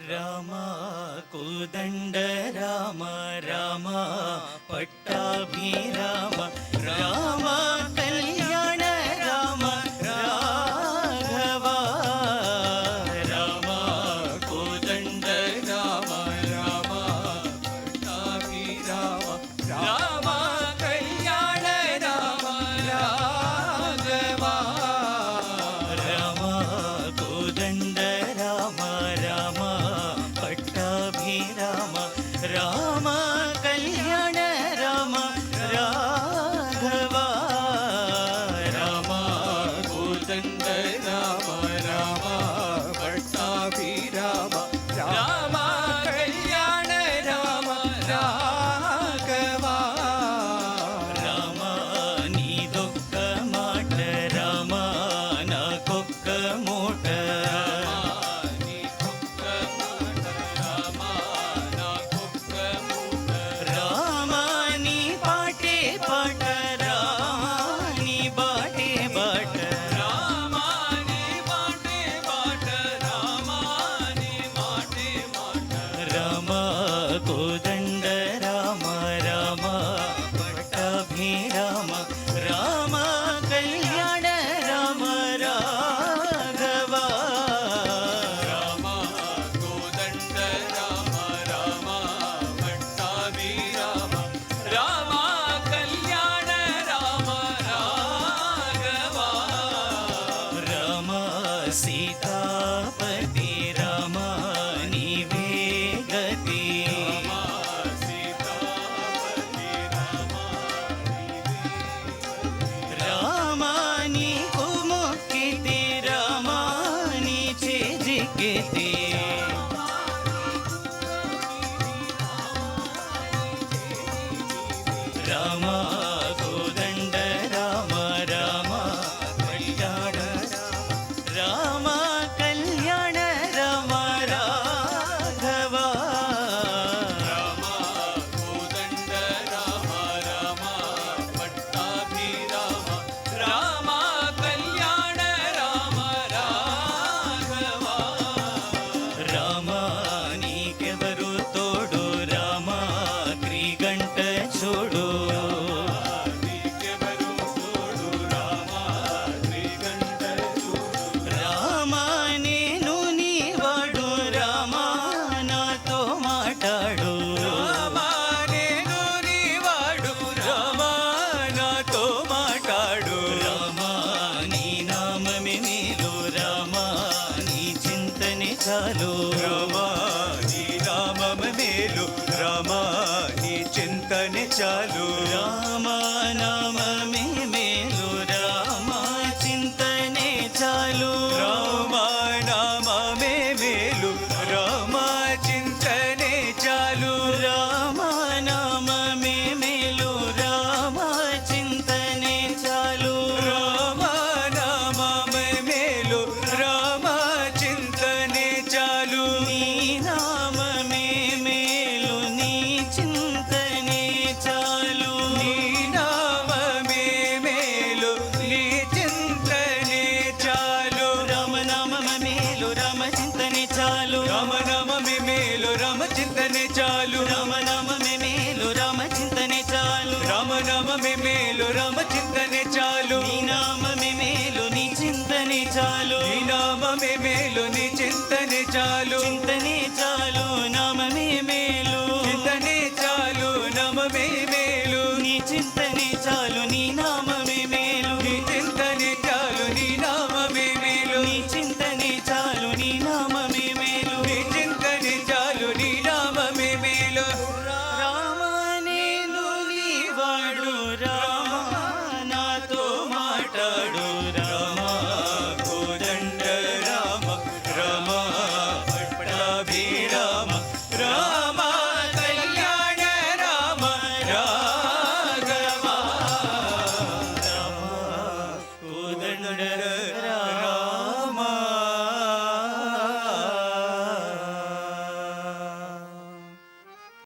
రామ కోదండ రామ రామ పట్టాభిరామ రామ కళ్యాణ రామ రాఘవ రామ కోదండ రామ రామ పట్టాభిరామ రామ కళ్యాణ రామ రాఘవ రామ కోదండ రామ రామ పట్టాభిరామ రామ కళ్యాణ రామ రాఘవ రామ కోదండ రామ రామ పట్టాభిరామ రామ కళ్యాణ రామ రాఘవ రామ నీదొక్క మాట రామ నాకొక్క మూట కోదండ రామ రామ పట్టాభిరామ రామ కళ్యాణ రామ రాఘవ రామ కోదండ రామ రామ పట్టాభిరామ రామ కళ్యాణ రామ రాఘవ రామ సీతాపతి రామ నీవే గతి రామ కోదండ రామ రామ కళ్యాణ రామ కళ్యాణ రామ రాఘవ రామ కోదండ రామ రామ పట్టాభిరామ రామ కళ్యాణ రామ రాఘవ రామ నీకెవరు తోడు రామ క్రీగంట చూడు రామ నేను నీవాడు రామ నాతో మాట్లాడు రామ నేను నీవాడు రామ నాతో మాట్లాడు రామ నీ నామమే మేలు రామ నీ చింతనే చాలు రామ నీ నామమే మేలు రామ నీ చింతనే చాలు రామ నామమే మేలు రామ చింతనే చాలు రామ నామమే మేలు రామ చింతనే చాలు రామ నామమే మేలు రామ చింతనే చాలు రామ నామమే మేలు రామ చింతనే చాలు నీ నామమే మేలు నీ చింతనే చాలు నీ నామమే మేలు నీ చింతనే చాలు రామ నామమే మేలు రామ చింతనే చాలు రామ నామమే మేలు రామ చింతనే చాలు రామ నామమే మేలు రామ చింతనే చాలు రామ నామమే మేలు రామ చింతనే చాలు నీ నామమే మేలు నీ చింతనే చాలు నీ నామమే మేలు నీ చింతనే చాలు